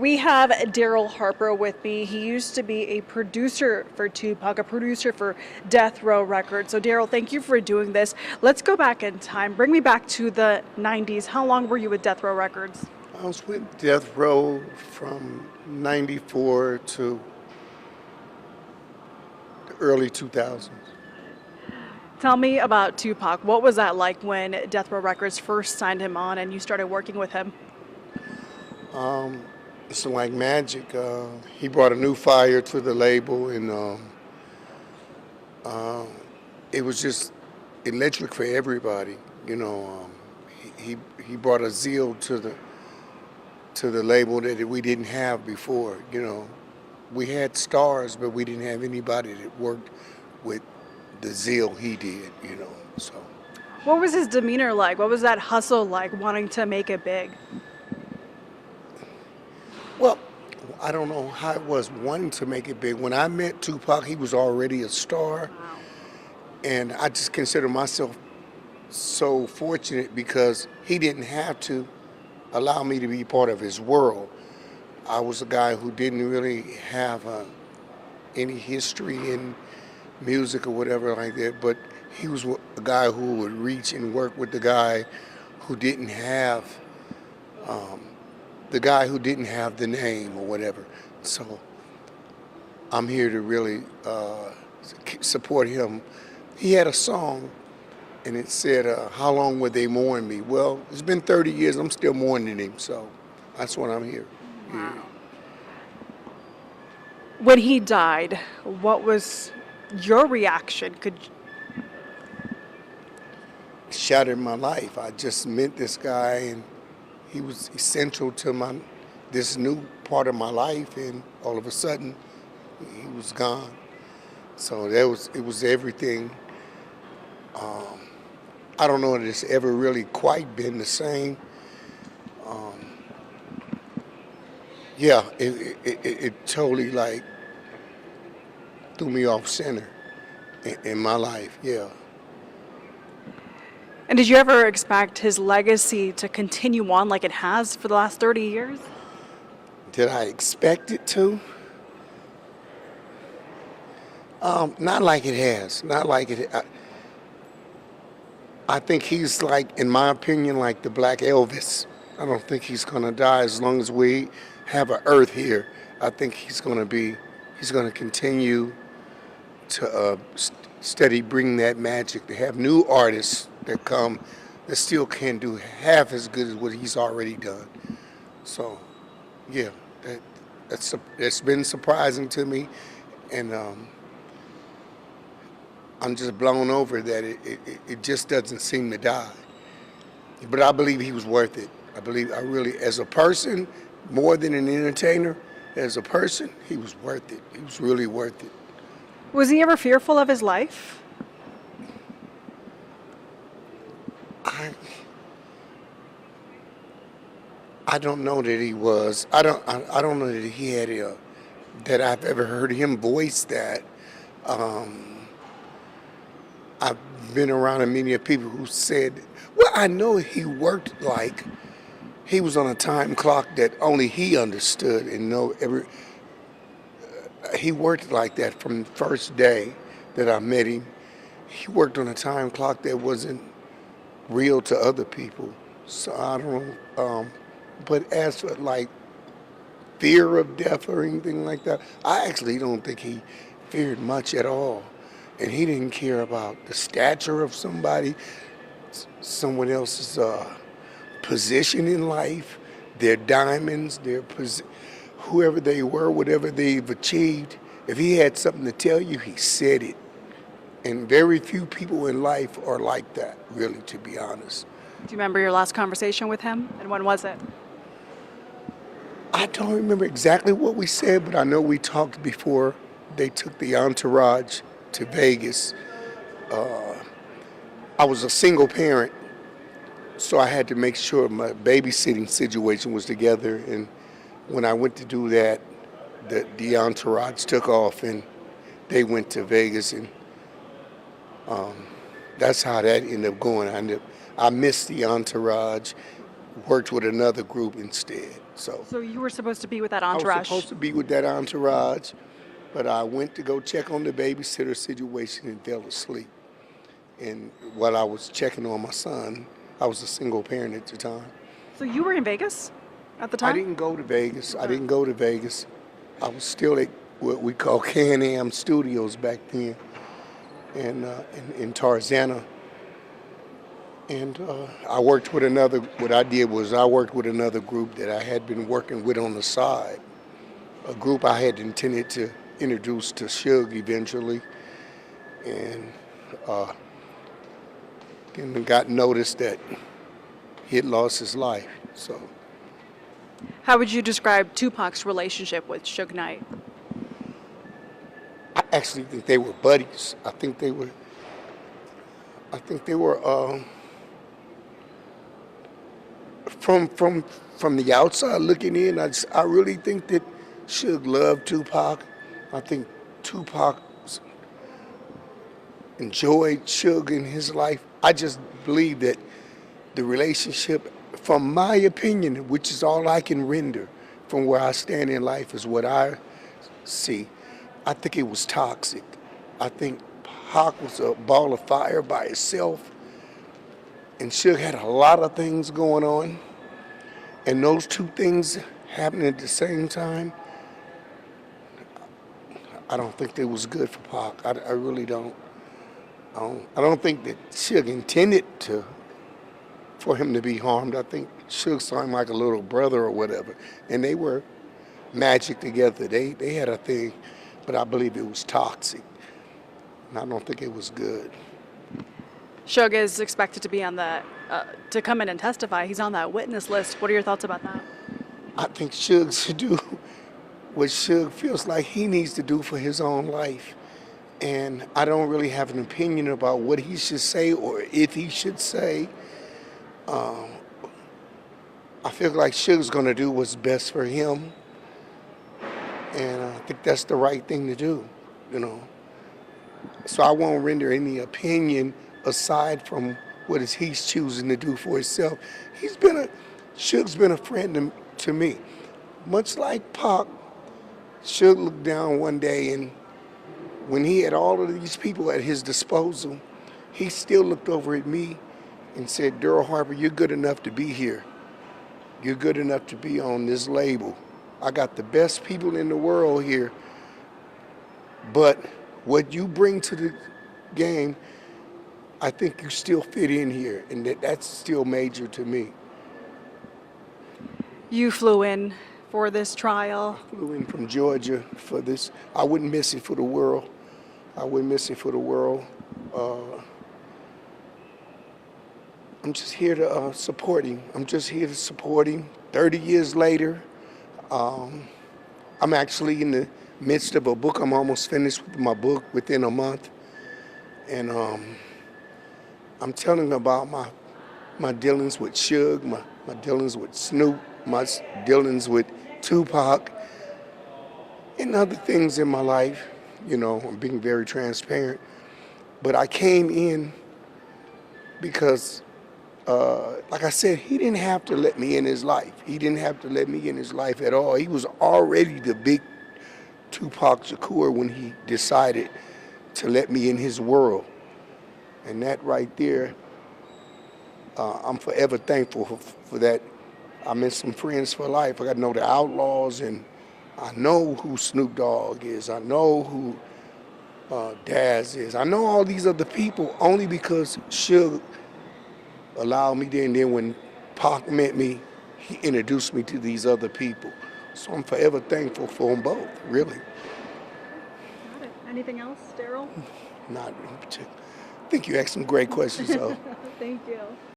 We have Darryl Harper with me. He used to be a producer for Tupac, a producer for Death Row Records. So, Darryl, thank you for doing this. Let's go back in time. Bring me back to the 90s. How long were you with Death Row Records? I was with Death Row from 94 to the early 2000s. Tell me about Tupac. What was that like when Death Row Records first signed him on and you started working with him? It's like magic. He brought a new fire to the label, and it was just electric for everybody. You know, he brought a zeal to the label that we didn't have before. You know, we had stars, but we didn't have anybody that worked with the zeal he did. You know, so. What was his demeanor like? What was that hustle like, wanting to make it big? Well, I don't know how it was wanting to make it big. When I met Tupac, he was already a star. Wow. And I just consider myself so fortunate because he didn't have to allow me to be part of his world. I was a guy who didn't really have any history in music or whatever like that, but he was a guy who would reach and work with the guy who didn't have the name or whatever. So I'm here to really support him. He had a song and it said, how long would they mourn me? Well, it's been 30 years, I'm still mourning him, so that's what I'm here. Wow. Yeah. When he died, what was your reaction? It shattered my life. I just met this guy and he was essential to this new part of my life, and all of a sudden he was gone. So it was everything. I don't know that it's ever really quite been the same. It totally like threw me off center in my life. Yeah. And did you ever expect his legacy to continue on like it has for the last 30 years? Did I expect it to? Not like it has. Not like it. I think he's like, in my opinion, like the Black Elvis. I don't think he's gonna die as long as we have an earth here. I think he's gonna continue to steady bring that magic, to have new artists that come that still can't do half as good as what he's already done. So, yeah, that's been surprising to me, and I'm just blown over that it just doesn't seem to die. But I believe he was worth it. I really, as a person, more than an entertainer, as a person, he was worth it. He was really worth it. Was he ever fearful of his life? I don't know that he was. I don't know that he had that I've ever heard him voice that. I've been around many people who said, well, I know he worked like he was on a time clock that only he understood and he worked like that from the first day that I met him. He worked on a time clock that wasn't real to other people. So I don't know. But as for like fear of death or anything like that, I actually don't think he feared much at all. And he didn't care about the stature of someone else's position in life, their diamonds, whoever they were, whatever they've achieved. If he had something to tell you, he said it. And very few people in life are like that, really, to be honest. Do you remember your last conversation with him, and when was it? I don't remember exactly what we said, but I know we talked before they took the entourage to Vegas. I was a single parent, so I had to make sure my babysitting situation was together. And when I went to do that, the entourage took off and they went to Vegas, and that's how that ended up going. I missed the entourage, worked with another group instead. So So you were supposed to be with that I was entourage. supposed to be with that entourage, but I went to go check on the babysitter situation and fell asleep. And while I was checking on my son, I was a single parent at the time. So you were in Vegas at the I time? didn't go to Vegas. I Okay. didn't go to Vegas. I was still at what we call Can-Am Studios back then, and in Tarzana. And I worked with another. What I did was I worked with another group that I had been working with on the side. A group I had intended to introduce to Suge eventually, and then got noticed that he had lost his life. So How would you describe Tupac's relationship with Suge Knight? I actually think they were buddies. I think they were. From the outside looking in, I really think that Suge loved Tupac. I think Tupac enjoyed Suge in his life. I just believe that the relationship, from my opinion, which is all I can render from where I stand in life, is what I see. I think it was toxic. I think Pac was a ball of fire by itself, and Suge had a lot of things going on, and those two things happening at the same time, I don't think it was good for Pac. I really don't. I don't think that Suge intended for him to be harmed. I think Suge saw him like a little brother or whatever, and they were magic together. They had a thing, but I believe it was toxic, and I don't think it was good. Suge is expected to be on the to come in and testify. He's on that witness list. What are your thoughts about that? I think Suge should do what Suge feels like he needs to do for his own life. And I don't really have an opinion about what he should say or if he should say. I feel like Suge's going to do what's best for him. And I think that's the right thing to do, you know. So I won't render any opinion aside from what is he's choosing to do for himself. Suge's been a friend to me. Much like Pac, Suge looked down one day, and when he had all of these people at his disposal, he still looked over at me and said, "Darryl Harper, you're good enough to be here. You're good enough to be on this label. I got the best people in the world here, but what you bring to the game, I think you still fit in here," and that's still major to me. You flew in for this trial. Flew in from Georgia for this. I wouldn't miss it for the world. I wouldn't miss it for the world. I'm just here to support him. I'm just here to support him. 30 years later, I'm actually in the midst of a book. I'm almost finished with my book within a month. And I'm telling about my dealings with Suge, my dealings with Snoop, my dealings with Tupac, and other things in my life. You know, I'm being very transparent. But I came in because, like I said, he didn't have to let me in his life. He didn't have to let me in his life at all. He was already the big Tupac Shakur when he decided to let me in his world. And that right there, I'm forever thankful for that. I met some friends for life. I got to know the Outlaws, and I know who Snoop Dogg is. I know who Daz is. I know all these other people only because Suge allowed me there. And then when Pac met me, he introduced me to these other people. So I'm forever thankful for them both, really. Got it. Anything else, Darryl? Not in particular. I think you asked some great questions, though. Thank you.